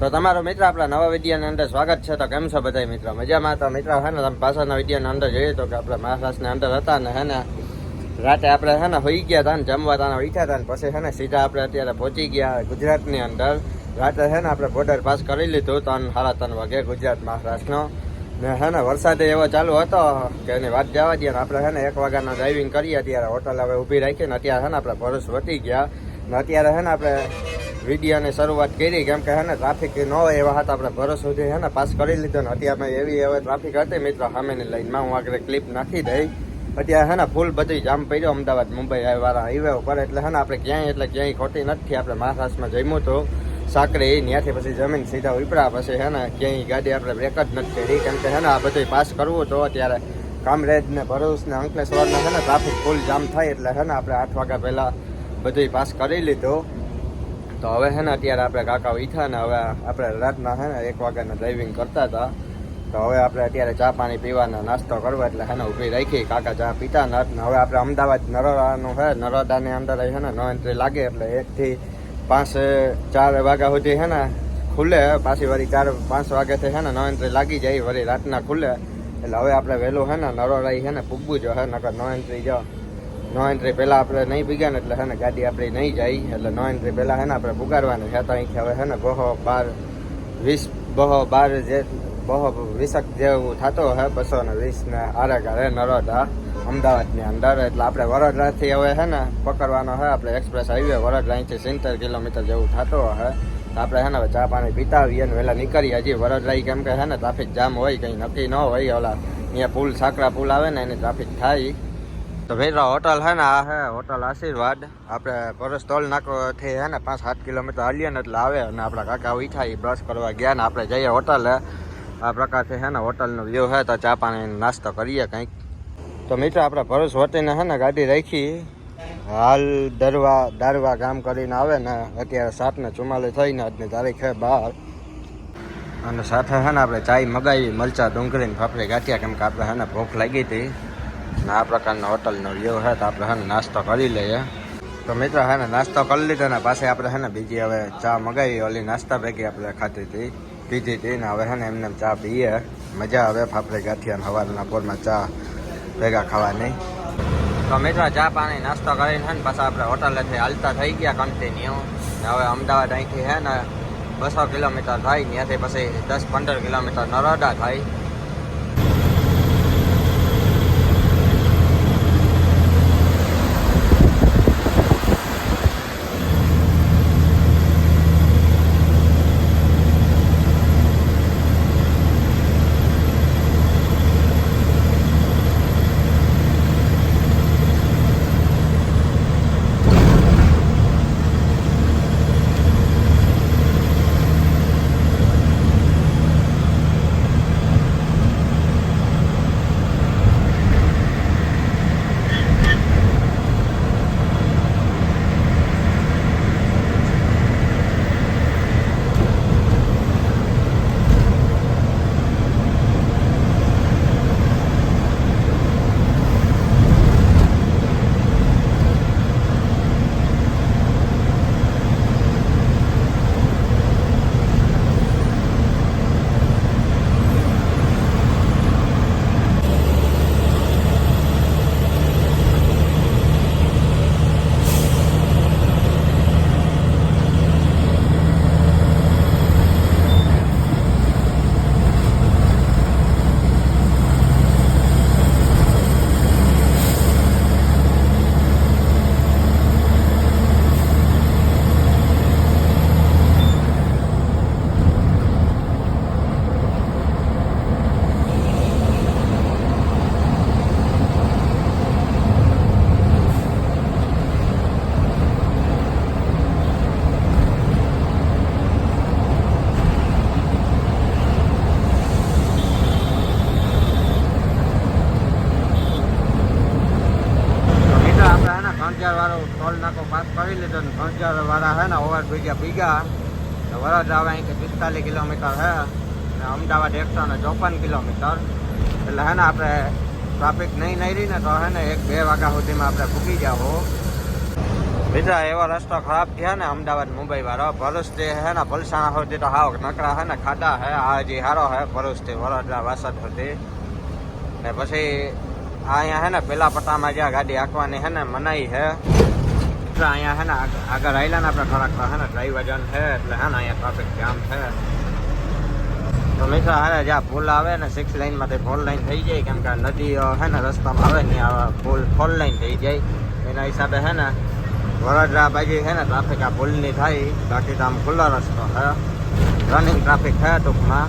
તો તમારો મિત્ર આપણા નવા વિડીયોની અંદર સ્વાગત છે. તો કેમ છો બધા મિત્રો? મજામાં? તો મિત્રો હે ને તમે પાછળના વિડીયોની અંદર જોઈએ તો કે આપણે મહારાષ્ટ્રની અંદર હતા ને હે ને રાતે આપણે હે ને હોઈ ગયા હતા ને જમવા તાના ઉઠ્યા હતા ને પછી હે ને સીધા આપણે અત્યારે પહોંચી ગયા ગુજરાતની અંદર. રાતે હે ને આપણે બોર્ડર પાસ કરી લીધું 3-3:30 વાગે ગુજરાત મહારાષ્ટ્રનો. ને હે ને વરસાદ એવો ચાલુ હતો કે એની વાત જવા દે ને આપણે હે ને 1 વાગ્યાનો ડ્રાઇવિંગ કરીએ. અત્યારે હોટલ હવે ઊભી રાખીને અત્યારે હે ને આપણે ભરૂચ વટી ગયા ને અત્યારે હે ને આપણે વિડીયોની શરૂઆત કરી કેમ કે હે ને ટ્રાફિક ન હોય એવા હતા. આપણે ભરોસ સુધી હે ને પાસ કરી લીધો ને અત્યારે એવી હવે ટ્રાફિક હતી મિત્રો સામેની લાઈનમાં. હું આગળ ક્લિપ નાખી દઈ. અત્યારે હે ને ફૂલ બધી જામ પડ્યો અમદાવાદ મુંબઈ વાળા હાઈવે ઉપર. એટલે હે ને આપણે ક્યાંય ખોટી નથી. આપણે મહારાષ્ટ્રમાં જમ્યું હતું સાકરી ત્યાંથી પછી જમીન સીધા ઉપડા પછી હે ને ક્યાંય ગાડી આપણે બ્રેક જ નથી કરી કેમ કે હે ને આ બધું પાસ કરવું તો અત્યારે કામરેજ ને ભરૂચ ને અંકલેશ્વરને હે ને ટ્રાફિક ફૂલ જામ થાય. એટલે હે ને આપણે 8 વાગ્યા પહેલાં બધું પાસ કરી લીધું. તો હવે હે ને અત્યારે આપણે કાકા ઉઠ્યા ને હવે આપણે રાતના હે ને 1 વાગ્યાના ડ્રાઇવિંગ કરતા હતા. તો હવે આપણે અત્યારે ચા પાણી પીવાનો નાસ્તો કરવો એટલે હે ને ઊભી રાખી. કાકા ચા પીતા નથી ને હવે આપણે અમદાવાદ નરોડાનું હે નરોડાની અંદર હે ને નો એન્ટ્રી લાગે એટલે 1 થી 5-4 વાગ્યા સુધી હે ને ખુલે. પાછી વળી 4-5 વાગ્યાથી હે ને નો એન્ટ્રી લાગી જાય વળી રાતના ખુલે. એટલે હવે આપણે વહેલું હે ને નરોડા હે ને પૂગવું જો હે નકર નો એન્ટ્રી જો નો એન્ટ્રી પહેલાં આપણે નહીં પીગ્યા ને એટલે હે ને ગાડી આપણી નહીં જાય. એટલે નો એન્ટ્રી પહેલાં હે ને આપણે પુગાડવાની છે. તો અહીંથી હવે હે ને બહો 20 જેવું થતો હે 220 ને આરે નરોડા અમદાવાદની અંદર. એટલે આપણે વડોદરાથી હવે હે ને પકડવાનો હે આપણે એક્સપ્રેસ હાઈવે. વડોદરા અહીંથી 70 કિલોમીટર જેવું થતો હે. તો આપણે હે ને હવે ચા પાણી પીતા આવીએ ને વહેલા નીકળીએ. હજી વડોદરા કેમ કે હે ને ટ્રાફિક જામ હોય કંઈ નક્કી ન હોય. ઓલા અહીંયા પુલ સાંકડા પુલ આવે ને એની ટ્રાફિક થાય. તો ભાઈ હોટલ હે ને આ હે હોટલ આશીર્વાદ. આપણે પરસ ટોલ નાકોથી હે ને 5-7 કિલોમીટર હાલીએ ને એટલે આવે. અને આપણા કાકા ઉઠ્યા એ બ્રશ કરવા ગયા ને આપણે જઈએ હોટલે. આ પ્રકારથી હે ને હોટલનો વ્યૂ હે. તો ચા પાણી નાસ્તો કરીએ કંઈક. તો મિત્ર આપણે ભરૂચ વટીને હે ને ગાડી રાખી હાલ દારવા ગામ કરીને આવે ને અત્યારે 7:44 થઈને આજની તારીખ હે 12. અને સાથે હે ને આપણે ચાય મગાવી મરચા ડુંગળીને ફાફડી ગાંઠિયા કેમ કે આપણે હે ને ભૂખ લાગી હતી ને આ પ્રકારનો હોટલનો વ્યૂ હે. તો આપણે હે ને નાસ્તો કરી લઈએ. તો મિત્ર હે ને નાસ્તો કરી લીધો ને પાસે આપણે હે ને બીજી હવે ચા મગાવી. ઓલી નાસ્તા ભેગી આપણે પીધી હતી ને હવે હે ને એમને ચા પીએ. મજા આવે ફાફડી ગાંઠિયા સવારના પોરમાં ચા ભેગા ખાવાની. તો મિત્ર ચા પાણી નાસ્તો કરીને હે ને પાછા આપણે હોટલેથી હાલતા થઈ ગયા કન્ટિન્યુ. ને હવે અમદાવાદ અહીંથી હે ને 200 કિલોમીટર થાય. ત્યાંથી પછી 10-15 કિલોમીટર નરોડા થાય. ટોલ નાકો પાસ કરી લીધો ને 3000 વાળા હે ને ઓવરબ્રિજ ભીગા. વડોદરા આવે અહીંથી 45 કિલોમીટર હે ને અમદાવાદ 154 કિલોમીટર. એટલે હે ને આપણે ટ્રાફિક નહીં રહી ને તો હે ને 1-2 વાગ્યા સુધીમાં આપણે પૂકી જાઓ. मित्र एवो रस्तो खराब थया ने अमदावाद मुंबई वाळो भरूच ते है ने पलसाणा होती तो हाव नकरा है ने खाडा है आज हारो है भरूच ते वडोदरा वासद होती ने पछी आया है ने पेला पट्टामां ज्यां गाड़ी हांकवानी है ने मनाई है आया है ने आगर आयला ने आपणे थोड़ाक है ने ड्राइवर जन है એટલે है ने अहींया ट्राफिक जाम है तो मित्र है ज्यां पुल आवे ने 6 लाइन मांथी 4 लाइन थई जाय केम के नदी है ने रસ્તામાં આવે ને આ પુલ 4 लाइन थई जाय एना हिसाबे है ने वडोदरा बाजू है ना ट्राफिक आ पुल नहीं थाई बाकी तो आम खुला रस्तो है रनिंग ट्राफिक है टूक में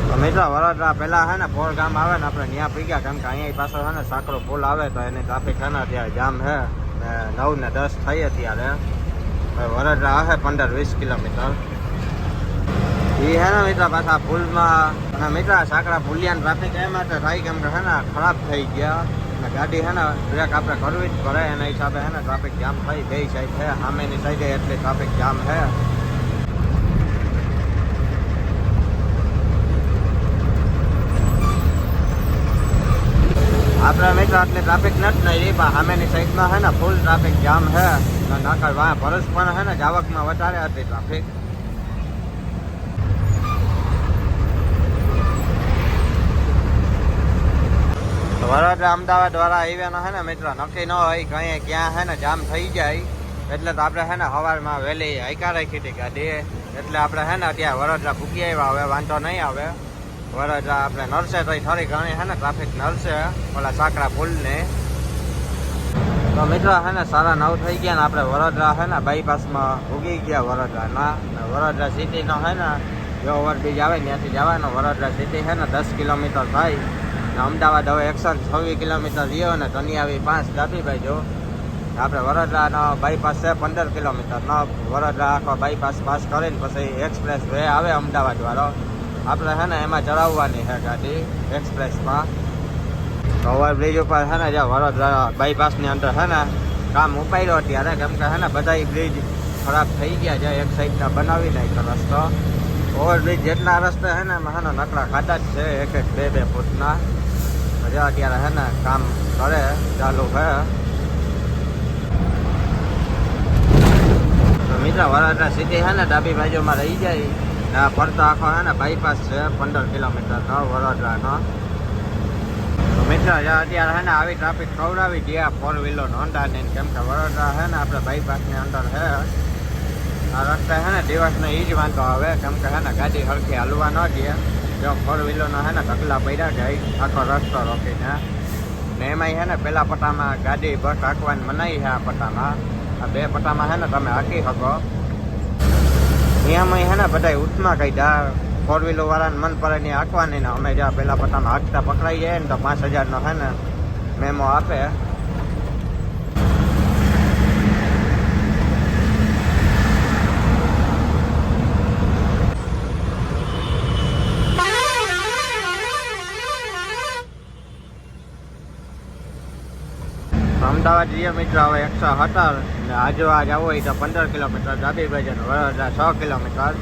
तो मित्र वडोदरा पहला है ना पोर गाम आवे ने अपने न्या पी गया केम के अहीं पाछो है ने साकड़ो पुल आवे तो एनी ट्राफिक है ने अत्यारे जाम है 9 ने 10 थई अत्यारे वडोदरा है 15-20 किलोमीटर ये है ना मित्र पाछा पुल में मित्र साकड़ा पुलिया ट्राफिक एम थाई केम के है ने खराब थई गया गाड़ी है ना ब्रेक आपने करवी ज पड़े एना हिसाबे है ना ट्राफिक जाम थई बे साइड है सामेनी साइडे एटले ट्राफिक जाम है आपणे मित्र आटले ट्राफिक नथी नहीं पण सामेनी साइड में है ना फूल ट्राफिक जाम है नकर वहां भरूच पण है ना जावक में वधारे हती ट्राफिक वडोदरा अमदावाद वाला हाईवे नो है ने मित्र नक्की न होय कहीं क्या है ने जाम थई जाय એટલે તો આપણે है ने સવારમાં વહેલી હાઈકા રાખી હતી ગાડી એટલે આપણે है ने ત્યાં વડોદરા ભૂકી આવ્યા હવે વાંધો નહીં આવે વડોદરા આપણે નરસે તો થોડી ઘણી है ने ટ્રાફિક નરસે ઓલા સાકડા પુલને તો મિત્રો है ने 9:30 થઈ ગયા ને આપણે વડોદરા है ने બાયપાસમાં ઉગી ગયા વડોદરાના વડોદરા સિટીનો है ने જો ઓવરબ્રિજ આવે ત્યાંથી જવાનો વડોદરા સિટી है ने 10 કિલોમીટર થાય अमदावाद હવે 126 કિલોમીટર રહ્યો ને તનિયાવી 5 ડાબી બાજુ આપણે વડોદરાનો બાયપાસ છે 15 કિલોમીટર નો વડોદરા આખો બાયપાસ પાસ કરીને પછી એક્સપ્રેસ વે આવે અમદાવાદ વાળો આપણે है ने એમાં ચડાવવાની છે ગાડી એક્સપ્રેસમાં ઓવરબ્રિજ ઉપર है ने જે વડોદરા બાયપાસની અંદર है ने કામ ઉપાડ્યો અત્યારે કેમ કે है ने બધા બ્રિજ ખરાબ થઈ ગયા છે એક સાઈડના બનાવી નાખ્યો રસ્તો ઓવરબ્રિજ જેટલા રસ્તે है ने એમાં है ने નકરા ખાડા જ છે 1-2 ફૂટના અત્યારે है ने काम करे चालू है तो मित्र वडोदरा सिटी है ने डाबी बाजू में रही जाए फरता आखो है ने बायपास है 15 किलोमीटर नो वडोदरा नो तो मित्र अत्यारे है ने आवी ट्राफिक खवડાવી दिया 4 व्हीलर होंडा ने केम के वडोदरा है ने आपणे बायपास ने अंदर है आ रस्ता है ने दिवस ने ई ज वांधो आवे केम के है ने गाड़ी हरखी हलवा न दे जो 4 व्हीलर ना है ने ढकला पड्या जाय आखो रस्तो रोकीने ने एमांय है ने पेला पट्टामां गाड़ी बस हांकवानी मनाई है आ पट्टामां आ 2 पट्टामां है ने तमे हांकी शको नियमय है ने बधाय उठमा काढ्या 4 व्हीलर वाळाने मन पड़े ने हांकवानी ने अमे ज्यां पेला पट्टामां हांकता पकड़ाई जाय ने तो 5000 नो है ने मेमो आपे अमदावाद जઈએ मित्र હવે 117 आजो आज आवो હોય તો 15 કિલોમીટર ડાબી બાજુ વડોદરા 6 કિલોમીટર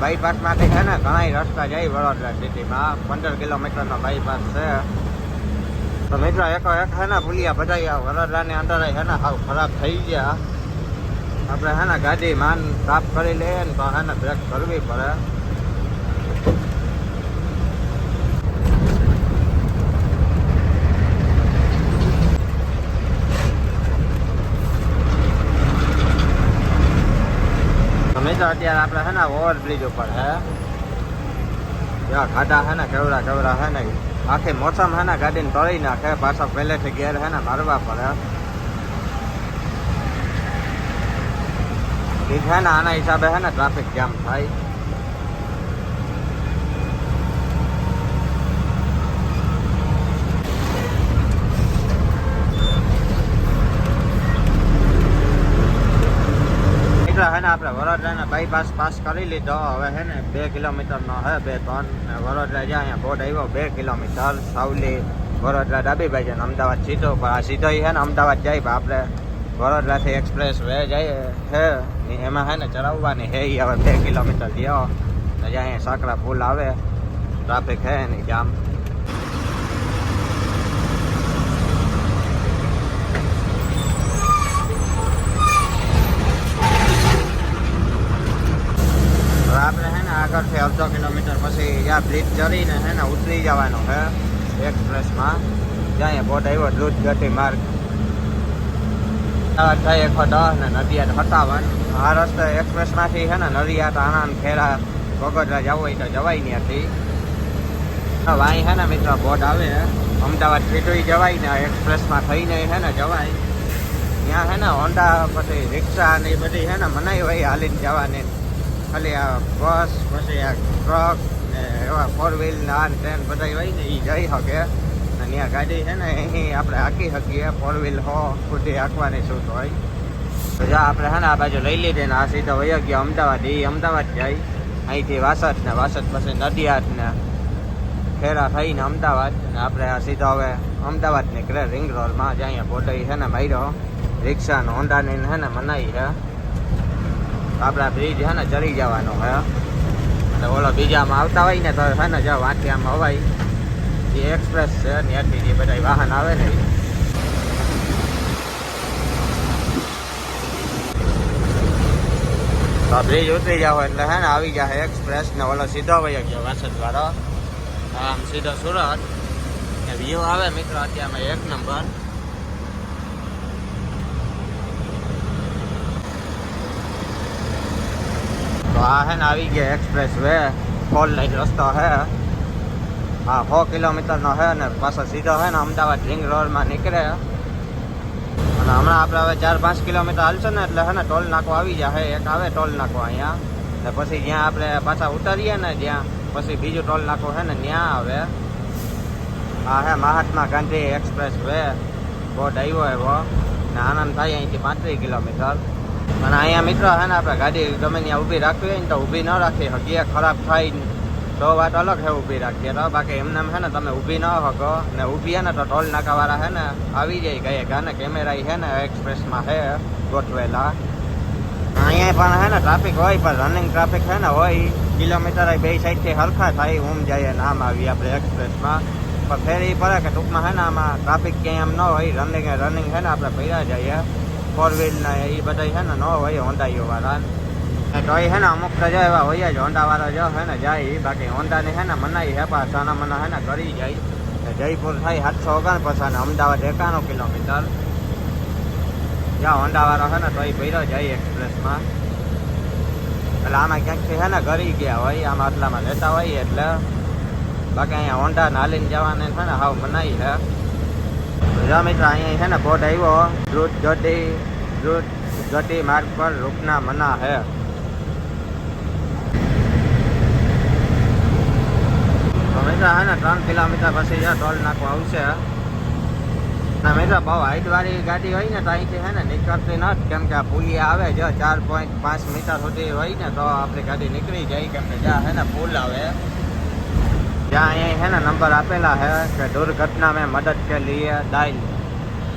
બાયપાસ માંથી છે ને ઘણાય રસ્તા જાય વડોદરા સિટીમાં 15 કિલોમીટરનો બાયપાસ છે તો મિત્ર એક है ने પુલિયા બધા વડોદરાની અંદર है ने હાવ ખરાબ થઈ ગયા આપણે है ने ગાડી માન સાફ કરી લઈએ ને તો है ने બ્રેક કરવી પડે અત્યારે આપણે है ने ओवरब्रिज ऊपर है या खाडा है ने केवड़ा है ने आखी मौसम है ने गाड़ी ने तोड़ी नाखे पाछा पहले से गेर है ने मारवा पड़े ठीक है ने आना हिसाबे है ने ट्राफिक जाम थाय है ने આપણે વડોદરાના બાયપાસ પાસ કરી લીધો હવે है ने 2 કિલોમીટરનો है 2-3 ને વડોદરા જ્યાં અહીંયા બોર્ડ આવ્યો 2 કિલોમીટર સાવલી વડોદરા ડાબી બાજુ ને અમદાવાદ સીધો પણ આ સીધો है ने અમદાવાદ જાય પણ આપણે વડોદરાથી એક્સપ્રેસ વે જાય છે એમાં है ने ચડાવવાની है હવે 2 કિલોમીટર ગયો ને જ્યાં અહીંયા સાકરા પુલ આવે ટ્રાફિક है ને જામ આગળથી અડધો કિલોમીટર પછી જ્યાં બ્રિજ ચડીને હે ને ઉતરી જવાનું છે એક્સપ્રેસમાં. જ્યાં બોર્ડ આવ્યો દ્રુત ગતિ માર્ગ થાય 110 ને નડિયાદ 57. આ રસ્તે એક્સપ્રેસમાંથી છે ને નડિયાદ, આણંદ, ખેડા, બગોદરા જવું હોય તો જવાય ત્યાંથી. વાંઈ છે ને મિત્રો બોર્ડ આવે અમદાવાદ સીધું જવાય ને એક્સપ્રેસમાં થઈને છે ને જવાય. ત્યાં છે ને હોન્ડા પછી રિક્ષા ને એ બધી છે ને મનાઈ હોય હાલીને જવાની. ખાલી આ બસ પછી આ ટ્રક ને એવા 4 વ્હીલ ને આ ટ્રેન બધા હોય ને એ જઈ શકે. અને ત્યાં ગાડી છે ને અહીં આપણે હાંકી શકીએ. 4 વ્હીલ સુધી હાંકવાની છૂટ હોય. તો જ્યાં આપણે છે ને આ બાજુ લઈ લીધી ને આ સીધો વયો ગયો અમદાવાદ. એ અમદાવાદ જાય અહીંથી વાસદ ને વાસદ પછી નડિયાદ ને ખેડા થઈને અમદાવાદ. ને આપણે આ સીધો હવે અમદાવાદ નીકળે રિંગ રોડમાં. જ્યાં અહીંયા બોટાઈ છે ને માર્યો રિક્ષા ને હોન્ડાની છે ને મનાઈ છે. આપણા બ્રિજ છે ને ચડી જવાનો છે. અને ઓલો બીજામાં આવતા હોય ને તો છે ને જ્યાં વાંચિયામાં અવાય એ એક્સપ્રેસ છે ત્યાંથી જે બધા વાહન આવે ને તો બ્રિજ ઉતરી જાવ એટલે હે ને આવી જાય એક્સપ્રેસ ને ઓલો સીધો વયો ગયો વાસદ વાળો આમ સીધો સુરત. ને વ્યૂ આવે મિત્રો અત્યારમાં 1 નંબર. તો આ હે ને આવી ગયા એક્સપ્રેસ વે 4 લાઈન રસ્તો હે. હા 100 કિલોમીટરનો હે ને પાછો સીધો હે ને અમદાવાદ રિંગ રોડમાં નીકળે. અને હમણાં આપણે હવે 4-5 કિલોમીટર હાલશે ને એટલે હે ને ટોલ નાકો આવી જાય. એક આવે ટોલ નાકો અહીંયા ને પછી જ્યાં આપણે પાછા ઉતરીએ ને જ્યાં પછી બીજું ટોલ નાકો હે ને ત્યાં આવે. આ હે Mahatma Gandhi express way board આવ્યો એવો ને આનંદ થાય અહીંથી 35 કિલોમીટર. અને અહીંયા મિત્રો હે ને આપણે ગાડી ગમે ત્યાં ઊભી રાખવી હોય ને તો ઊભી ન રાખી શકીએ. ખરાબ થાય તો વાત અલગ છે ઊભી રાખીએ તો. બાકી એમને હે ને તમે ઊભી ન શકો ને ઊભી હે ને તો ટોલ નાકાવાળા હે ને આવી જાય ગયે ગાને કેમેરા હે ને એક્સપ્રેસમાં હે ગોઠવેલા. અહીંયા પણ હે ને ટ્રાફિક હોય પણ રનિંગ ટ્રાફિક હે ને હોય. કિલોમીટર બે સાઈડથી હરખા થાય ઊમ જાય ને આમ આવી આપણે એક્સપ્રેસમાં. પણ ફેર એ પડે કે ટૂંકમાં હે ને આમાં ટ્રાફિક ક્યાંય આમ ન હોય. રનિંગ હે ને આપણે પૈડા જઈએ 4 વ્હીલ ને એ બધા છે ને ન હોય હોન્ડાઈઓ વાળા. તો એ હે ને અમુક તો જો એવા હોય જ હોન્ડા વાળા જો હે ને જાય. બાકી હોન્ડાની હે ને મનાઈ હે પણ સાના મના હે ને કરી જાય. જયપુર થાય 749 અને અમદાવાદ 91 કિલોમીટર. જ્યાં હોન્ડા વાળો હે ને તો એ પૈડો જાય એક્સપ્રેસમાં. એટલે આમાં ક્યાંકથી હે ને કરી ગયા હોય આમાં આટલામાં લેતા હોય એટલે. બાકી અહીંયા હોન્ડા નાલીને જવાને છે ને હાવ મનાઈ છે. જો મિત્ર અહીંયા છે ને બોર્ડ આવ્યો દ્રુત ગતિ માર્ગ પર રૂકના મના હે. તો મિત્ર હે ને 3 કિલોમીટર પછી જો ટોલ નાકો આવશે. અને મિત્ર બહુ હાઈટ વાળી ગાડી હોય ને તો અહીંથી હે ને નીકળતી નથી. કેમ કે આ પુલિયા આવે જો 4.5 મીટર સુધી હોય ને તો આપણી ગાડી નીકળી જાય. કેમ કે જ્યાં હે ને પુલ આવે જ્યાં અહીંયા હે ને નંબર આપેલા હે કે દુર્ઘટના મેં મદદ કે લીએ ડાયલ.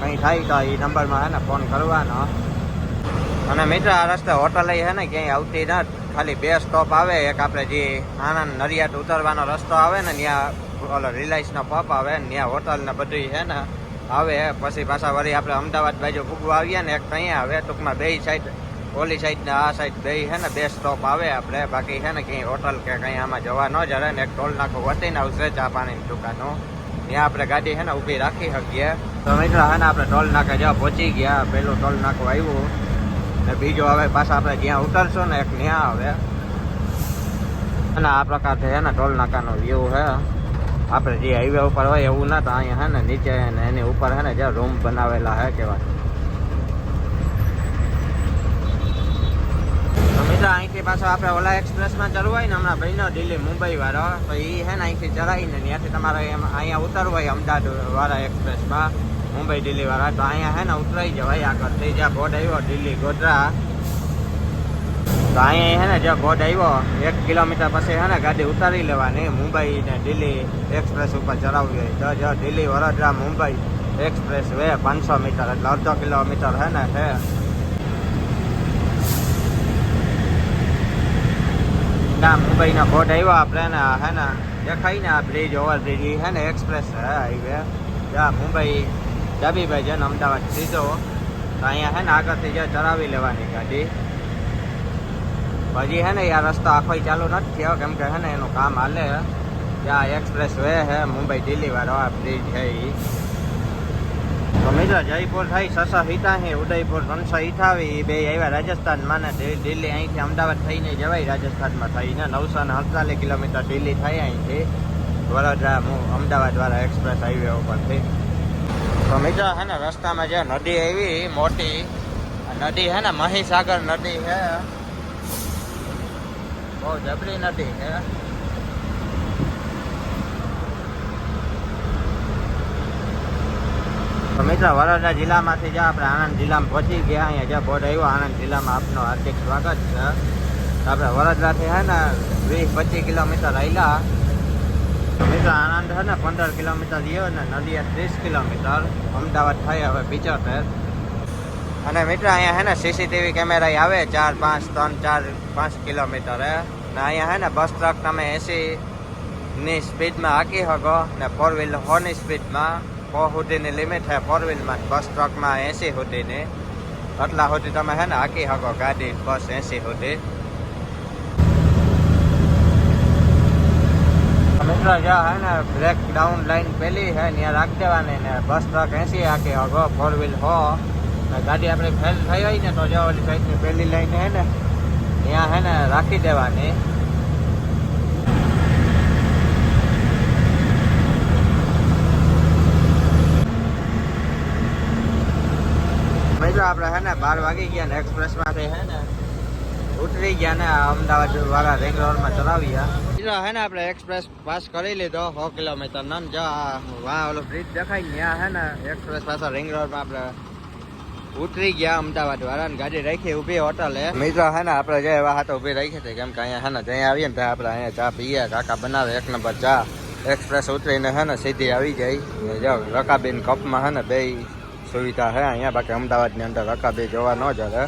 કંઈ થાય તો એ નંબરમાં હે ને ફોન કરવાનો. અને મિત્ર આ રસ્તે હોટલ હે ને ક્યાંય આવતી નથી. ખાલી 2 સ્ટોપ આવે. એક આપણે જે આનંદ નડિયાદ ઉતરવાનો રસ્તો આવે ને ત્યાં ઓલો રિલાયન્સનો પંપ આવે ને ત્યાં હોટલ ને બધું છે ને આવે. પછી પાછા વળી આપણે અમદાવાદ બાજુ ભૂગવા આવીએ ને એક અહીંયા આવે. ટૂંકમાં 2 સાઈડ ઓલી સાઈડ ને આ સાઈડ 2 છે ને 2 સ્ટોપ આવે આપણે. બાકી છે ને ક્યાંય હોટલ કે કંઈ આમાં જવા ન જડે ને એક ટોલ નાકો વટીને આવશે ચા પાણીની દુકાનો. ત્યાં આપણે ગાડી છે ને ઊભી રાખી શકીએ. તો મિત્રો હે ને આપણે ટોલ નાકા જ્યાં પહોંચી ગયા. પહેલું ટોલ નાકું આવ્યું ને બીજું હવે પાછા આપણે જ્યાં ઉતરશું ને એક ત્યાં આવે. અને આ પ્રકારથી છે ને ટોલ નાકાનો વ્યૂ છે. આપણે જે હાઈવે ઉપર હોય એવું ના તો અહીંયા છે ને નીચે ને એની ઉપર છે ને જ્યાં રૂમ બનાવેલા છે કેવા. અહીંથી પાછો આપણે ઓલા એક્સપ્રેસમાં ચડવું હોય ને હમણાં ભાઈનો દિલ્હી મુંબઈ વાળો તો એ છે ને અહીંથી ચડાવીને ત્યાંથી તમારે અહીંયા ઉતરવું હોય અમદાવાદ વાળા એક્સપ્રેસમાં મુંબઈ દિલ્હી વાળા તો અહીંયા છે ને ઉતરાઈ જવાય આગળથી. જ્યાં બોર્ડ આવ્યો દિલ્હી ગોધરા તો અહીંયા છે ને જ્યાં બોર્ડ આવ્યો 1 કિલોમીટર પછી છે ને ગાડી ઉતારી લેવાની. મુંબઈ ને દિલ્હી એક્સપ્રેસ ઉપર ચડાવવી હોય તો Delhi Vadodara Mumbai expressway 500 metre એટલે અડધો કિલોમીટર છે ને છે. મુંબઈનો બોર્ડ આવ્યો આપણે ને હે ને દેખાય ને આ બ્રિજ ઓવરબ્રિજ છે ને એક્સપ્રેસ છે હાઈવે. જ્યાં મુંબઈ ડાબીભાઈ છે ને અમદાવાદ સીધો તો અહીંયા છે ને આગળથી જે ચડાવી લેવાની ગાડી. હજી હે ને યાર રસ્તો આખો ચાલુ નથી થયો, કેમ કે હે ને એનું કામ હાલે. ત્યાં એક્સપ્રેસ વે હે મુંબઈ દિલ્હી વાળો આ બ્રિજ છે એ. તો મિત્રો જયપુર થઈ 687, ઉદયપુર 328, બે આવ્યા રાજસ્થાનમાં ને દિલ્હી અહીંથી અમદાવાદ થઈને જવાય રાજસ્થાનમાં થઈને 948 કિલોમીટર દિલ્હી થાય અહીંથી વડોદરા અમદાવાદ વાળા એક્સપ્રેસ હાઈવે ઉપરથી. તો મિત્રો હે ને રસ્તામાં જે નદી આવી મોટી નદી હે ને મહીસાગર નદી છે, બહુ જબરી નદી છે. તો મિત્રો વડોદરા જિલ્લામાંથી જ આપણે આણંદ જિલ્લામાં પહોંચી ગયા. અહીંયા જે બોર્ડ આવ્યો આણંદ જિલ્લામાં આપનું હાર્દિક સ્વાગત છે. આપણે વડોદરાથી હે ને 20-25 કિલોમીટર આવેલા. તો મિત્રો આણંદ છે ને 15 કિલોમીટર રહ્યો ને નદીએ 30 કિલોમીટર. અમદાવાદ થાય હવે 75. અને મિત્રો અહીંયા હે ને સીસીટીવી કેમેરા આવે 4, 5, 3, 4, 5 કિલોમીટર હે ને. અહીંયા હે ને બસ ટ્રક તમે 80ની સ્પીડમાં હાકી શકો ને 4 વ્હીલ 100ની સ્પીડમાં 100 સુધીની લિમિટ છે 4 વ્હીલમાં. બસ ટ્રકમાં 80 સુધીની, આટલા સુધી તમે હે ને હાકી શકો ગાડી બસ 80 સુધી. મિત્રો જ્યાં હે ને બ્રેક ડાઉન લાઈન પેલી છે ત્યાં રાખી દેવાની ને બસ ટ્રક 80 હાકી શકો, 4 વ્હીલ 100. ગાડી આપણે ફેલ થઈ હોય ને તો જો ઓલી સાઈડની પહેલી લાઈન હે ને ત્યાં હે ને રાખી દેવાની. મિત્રો આપણે હે ને 12 વાગી ગયા ને એક્સપ્રેસમાંથી હે ને ઉતરી ગયા ને અમદાવાદ વાળા રિંગ રોડમાં ચલાવ્યા. મિત્રો હે ને આપણે એક્સપ્રેસ પાસ કરી લીધો 100 કિલોમીટર નન. જો વાહ ઓલો બ્રિજ દેખાય ત્યાં હે ને એક્સપ્રેસ પાછા રિંગ રોડમાં આપણે ઉતરી ગયા અમદાવાદ વાળા. ગાડી રાખી ઊભી હોટલે. મિત્રો હે ને આપણે જે એવા હાથ ઊભી રાખી હતી, કેમ કે અહીંયા હે ને જ્યાં આવીએ ને ત્યાં આપણે અહીંયા ચા પીએ. કાકા બનાવે 1 નંબર ચા. એક્સપ્રેસ ઉતરીને હે ને સીધી આવી જાય. જો રકાબીન કપમાં હે ને બે સુવિધા હે અહીંયા. બાકી અમદાવાદની અંદર રકાબી જોવા ન જશે.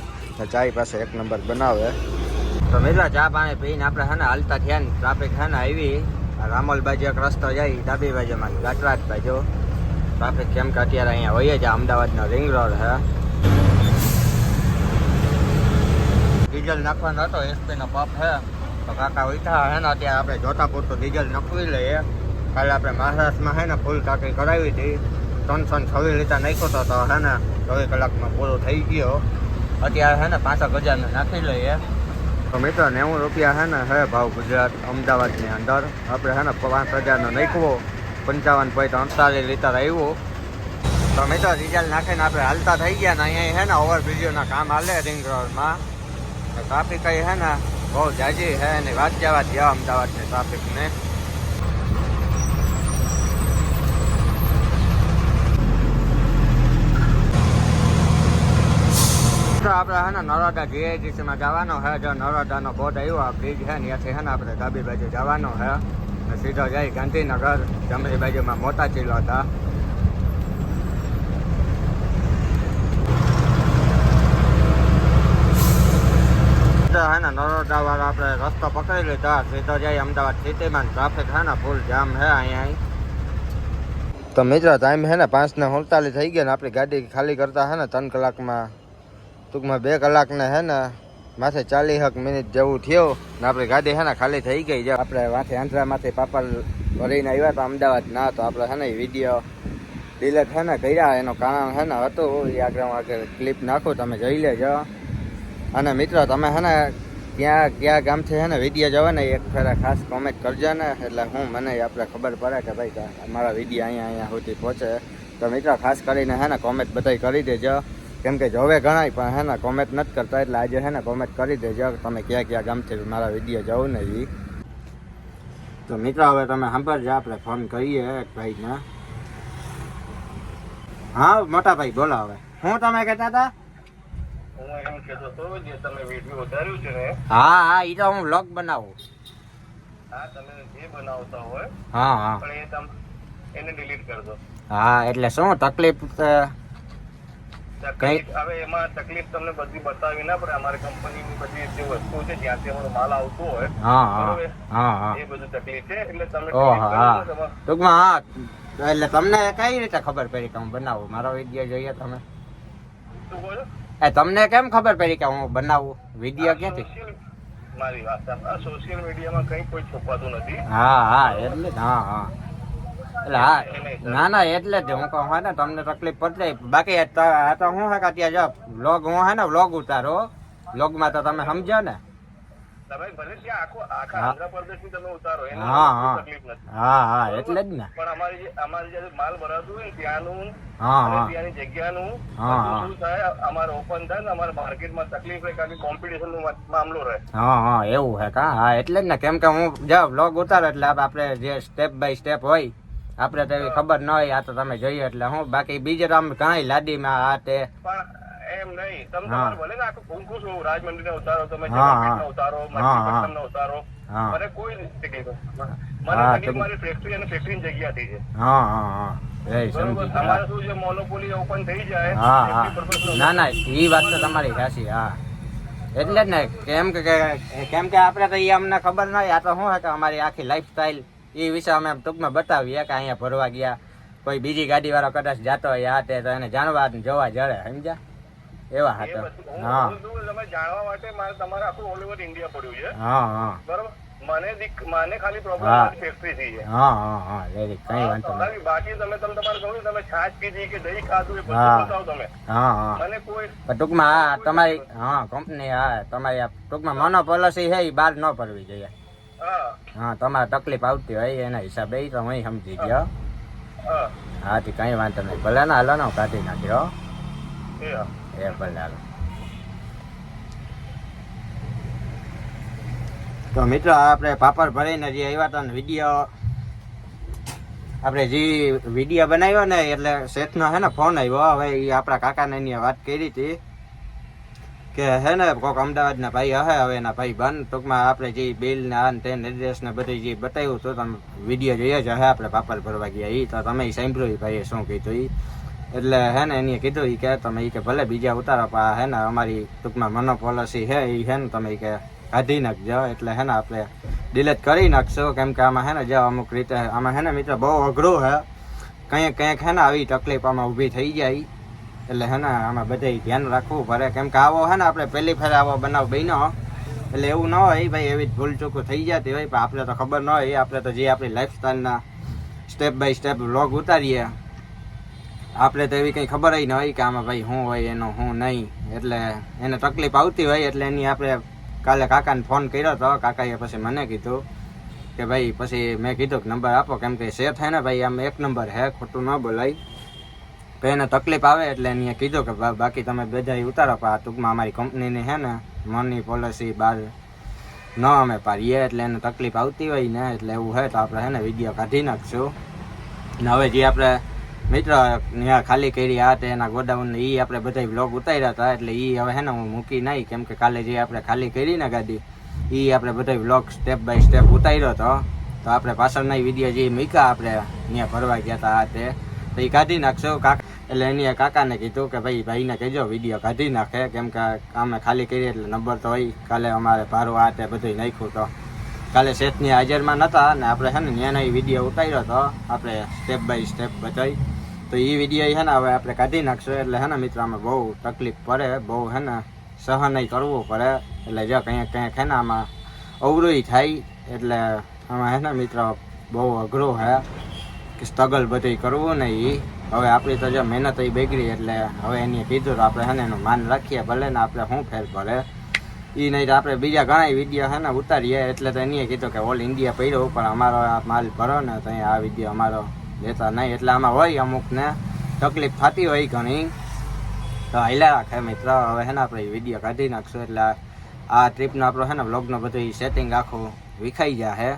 ચાય પાસે 1 નંબર બનાવે. તો મિત્રો ચા પાણી પીને આપણે હે ને હાલતા થયા ને ટ્રાફિક હે ને આવી રામોલ બાજુ એક રસ્તો જાય ડાબી બાજુમાં ગાટરાજ બાજુ ટ્રાફિક, કેમ કે અત્યારે અહીંયા હોય જ અમદાવાદનો રિંગ રોડ હે. ડીઝલ નાખવાનો હતો એસપીનો પંપ હે તો કાકા ઉઠા હે ને અત્યારે આપણે જોતા પૂરતું ડીઝલ નાખવી લઈએ. કાલે આપણે મહારાષ્ટ્રમાં હે ને ફૂલ ટાંકી કરાવી હતી, 326 લીટર નાખ્યો તો હે ને 24 કલાકમાં પૂરો થઈ ગયો. અત્યારે હે ને 65,000 નાખી લઈએ. તો મિત્રો 90 રૂપિયા હે ને હે ભાવ ગુજરાત અમદાવાદની અંદર. આપણે હે ને 5,000નો નાખવો, 55.48 લીટર આવ્યું. તો મિત્રો ડીઝલ નાખીને આપણે હાલતા થઈ ગયા ને અહીંયા હે ને ઓવરબ્રિજના કામ હાલે રિંગ રોડમાં. ટ્રાફિક હે ને બહુ જાજી હે ને વાત જવા દે અમદાવાદની ટ્રાફિકને. આપણે હે ને નરોડા જીઆઈડીસીમાં જવાનો હે. જો નરોડાનો બોર્ડ આવ્યો આ બ્રિજ હે ત્યાંથી હે ને આપણે ડાબી બાજુ જવાનો હે ને સીધો જાય ગાંધીનગર. જમણી બાજુમાં મોટા ચીલો હતા. હે ને નરોડા વાળા આપણે રસ્તો પકડી લીધા, સીધો જાય અમદાવાદ સિટીમાં. ટ્રાફિક હે ને ફૂલ જામ હે અહીંયા. તો મિત્રો ટાઈમ હે ને 5:47 થઈ ગયા ને આપણી ગાડી ખાલી કરતા હે ને 3 કલાકમાં ટૂંકમાં 2 કલાકને હે ને માથે 40 મિનિટ જેવું થયું ને આપણી ગાડી હે ને ખાલી થઈ ગઈ. છે આપણે માથે આંધ્રામાંથી પાપડ ભરીને આવ્યા હતા અમદાવાદ ના, તો આપણે હે ને વિડીયો ડિલેટ હે ને કર્યા. એનું કારણ હે ને હતું એ આગળ ક્લિપ નાખું, તમે જોઈ લેજો. અને મિત્રો તમે હે ને ક્યાં ગામથી હે ને વિડીયો જોવે ને એક ફેરા ખાસ કોમેન્ટ કરજો ને, એટલે મને આપણે ખબર પડે કે ભાઈ અમારા વિડીયો અહીંયા સુધી પહોંચે. તો મિત્રો ખાસ કરીને હે ને કોમેન્ટ બધાય કરી દેજો, કેમ કે જોવે ઘણા પણ હે ને કોમેન્ટ નથી કરતા. એટલે આજે હે ને કોમેન્ટ કરી દેજો તમે ક્યાં ગામથી મારા વિડીયો જોવો ને એ. તો મિત્રો હવે તમે સાંભળજો, આપણે ફોન કરીએ એક ભાઈને. હા મોટા ભાઈ બોલો હવે. હું તમે કહેતા હતા? હા એ તો હું વ્લોગ બનાવું. હા એટલે શું તકલીફ હવે એમાં તકલીફ તમને બધી બતાવી ના પડે. અમારી કંપનીની બધી જે વસ્તુ છે જ્યાંથી અમારો માલ આવતો હોય એ બધું તકલીફ છે. એટલે તમે ટૂંકમાં હા, એટલે તમને કઈ રીતે ખબર પડી કે હું બનાવું? મારો વિડીયો જોઈએ તમે? શું બોલો? તમને કેમ ખબર પડી કે હું બનાવું વિડીયો? ક્યાંથી? મારી વાત આ સોશિયલ મીડિયામાં કઈ કોઈ છુપાતું નથી. હા એટલે જ એટલે ના ના એટલે જ હું કહું ને તમને તકલીફ પડશે. બાકી આ તો હું હે કે ત્યાં જો વ્લોગ હું હે ને વ્લોગ ઉતારો, વ્લોગમાં તો તમે સમજો ને. તમે ભલે ત્યાં આખા આંધ્રપ્રદેશની તમે ઉતારો, એની તકલીફ નથી. હા એટલે જ ને. પણ અમારી જે માલ ભરાતું હોય ત્યાંનું ત્યાંની જગ્યાનું શું થાય, અમારે ઓપન થાય ને અમારે માર્કેટમાં તકલીફ રહે, કારણ કે કોમ્પિટિશન નો મામલો રહે. એવું હે કા. હા એટલે જ ને, કેમ કે હું જો વ્લોગ ઉતારો એટલે આપણે જે સ્ટેપ બાય સ્ટેપ હોય આપણે તો એવી ખબર ન હોય. આ તો તમે જોઈએ એટલે હું બાકી બીજે તો આમ ઘણી લાદીમાં આ તે પણ એમ નહીં. તમે તમારે ભલે ને આખું ખુંખું છો, રાજમંડળી ને ઉતારો, તમે જગતપીઠ ઉતારો, મછલીપટ્ટનમ ને ઉતારો, મને કોઈ તકલીફ મને મારી ફેક્ટરી અને ફેક્ટરીની જગ્યાથી છે. અમારે શું છે, મોનોપોલી ઓપન થઈ જાય. ના એ વાત તો તમારી સાચી. હા એટલે જ ને, કેમ કે આપણે તો એ અમને ખબર ન હોય. આ તો શું હે કે અમારી આખી લાઈફસ્ટાઈલ એ વિશે અમે ટૂંકમાં બતાવીએ કે અહીંયા ફરવા ગયા, કોઈ બીજી ગાડી વાળો કદાચ જાતો હોય આ તે તો એને જાણવા જોવા જડે, સમજ્યા એવા હતા. તમે જાણવા માટે મારે તમારે આખું ઓલ ઓવર ઇન્ડિયા પડ્યું છે. બરોબર. મને ખાલી પ્રોબ્લેમ ફેક્ટરી થી છે. કઈ વાંધો નહીં. બાકી તમે તમારે કહું તમે છાશ પીધી કે દહીં ખાધું એ બધું બતાવો તમે. મને કોઈ ટૂંકમાં તમારી કંપની તમારી ટૂંકમાં મોનો પોલિસી છે એ બહાર ન પડવી જોઈએ. તમારે તકલીફ આવતી હોય એના હિસાબે તો હું સમજી ગયો. હાથી કઈ વાંધો નહીં. ભલે ને હાલો ને કાઢી નાખ્યો. એ ભલે હાલો. તો મિત્રો આપણે પાપડ ભરીને જે આવ્યા હતા ને વિડીયો આપણે જે વિડીયો બનાવ્યો ને એટલે શેઠનો હે ને ફોન આવ્યો. હવે એ આપણા કાકાને એની વાત કરી હતી કે હે ને કોઈક અમદાવાદના ભાઈ હે, હવે એના ભાઈ બંધ ટૂંકમાં આપણે જે બિલ ને આ તે એડ્રેસ ને બધું જે બતાવ્યું હતું તમે વિડીયો જોઈએ જ હે આપણે પાપડ ભરવા ગયા. એ તો તમે સાંભળ્યું ભાઈએ શું કીધું એ. એટલે હે ને એને કીધું એ કે તમે કે ભલે બીજા ઉતારો પણ હે ને અમારી ટૂંકમાં મનો પોલિસી છે એ હે ને તમે કે કાઢી નાખજો. એટલે હે ને આપણે ડિલેટ કરી નાખશો, કેમ કે આમાં હે ને જો અમુક રીતે આમાં હે ને મિત્રો બહુ અઘરું હે. કંઈક હે ને આવી તકલીફ આમાં ઊભી થઈ જાય. એટલે હે ને આમાં બધે ધ્યાન રાખવું પડે, કેમ કે આવો હે ને આપણે પહેલી ફેર આવો બનાવ બન્યો એટલે એવું ન હોય ભાઈ, એવી ભૂલ ચૂકું થઈ જતી હોય. પણ આપણે તો ખબર ન હોય. આપણે તો જે આપણી લાઈફસ્ટાઈલના સ્ટેપ બાય સ્ટેપ વ્લોગ ઉતારીએ આપણે તો એવી કંઈ ખબર ન હોય કે આમાં ભાઈ શું હોય એનું શું નહીં. એટલે એને તકલીફ આવતી હોય એટલે એની આપણે કાલે કાકાને ફોન કર્યો હતો. કાકાએ પછી મને કીધું કે ભાઈ, પછી મેં કીધું કે નંબર આપો, કેમ કે શેઠ હે ને ભાઈ આમ એક નંબર હે, ખોટું ન બોલાય. તો એને તકલીફ આવે એટલે એને કીધું કે બાકી તમે બધા ઉતારો. પણ ટૂંકમાં અમારી કંપનીની હે ને મની પોલિસી બહાર ન અમે પાડીએ, એટલે એને તકલીફ આવતી હોય ને એટલે એવું હોય તો આપણે હે ને વિડીયો કાઢી નાખશું. ને હવે જે આપણે મિત્ર ત્યાં ખાલી કરી આ તે એના ગોડાઉન એ આપણે બધા વ્લોગ ઉતાર્યા હતા. એટલે એ હવે હે ને હું મૂકી નહીં, કેમ કે કાલે જે આપણે ખાલી કરી ને ગાડી એ આપણે બધા વ્લોગ સ્ટેપ બાય સ્ટેપ ઉતાર્યો હતો. તો આપણે પાછળના વિડીયો જે મૂક્યા આપણે ત્યાં ભરવા ગયા હતા આ તે તો એ કાઢી નાખશો. એટલે એની કાકાને કીધું કે ભાઈને કહેજો વિડીયો કાઢી નાખે, કેમ કે અમે ખાલી કરીએ એટલે નંબર તો હોય. કાલે અમારે ભારું આ તે બધું નાખ્યું તો કાલે શેઠની હાજરમાં નહોતા ને આપણે હે ને ત્યાંનો વિડીયો ઉતાર્યો હતો આપણે સ્ટેપ બાય સ્ટેપ બતાવી. તો એ વિડીયો હે ને હવે આપણે કાઢી નાખશું. એટલે હે ને મિત્રો આમાં બહુ તકલીફ પડે, બહુ હે ને સહન કરવું પડે. એટલે જો કંઈક હે ને આમાં અવરું થાય. એટલે આમાં હે ને મિત્રો બહુ અઘરું હે કે સ્ટ્રગલ બધું કરવું ને એ. હવે આપણી તો જો મહેનત એ બગડી એટલે હવે એને કીધું તો આપણે હે ને એનું માન રાખીએ. ભલે ને આપણે શું ફેર પડે એ નહીં તો આપણે બીજા ઘણા વિડીયો હે ને ઉતારીએ. એટલે તો એને કીધું કે ઓલ ઇન્ડિયા પડ્યો પણ અમારો આ માલ ભરો ને તો અહીંયા આ વિડીયો અમારો લેતા નહીં. એટલે આમાં હોય અમુકને તકલીફ થતી હોય ઘણી, તો હાલ્યા રાખે મિત્ર. હવે હે ને આપણે વિડીયો કાઢી નાખશું એટલે આ ટ્રીપનો આપણો હે ને વ્લોગનો બધું સેટિંગ આખું વિખાઈ જાય.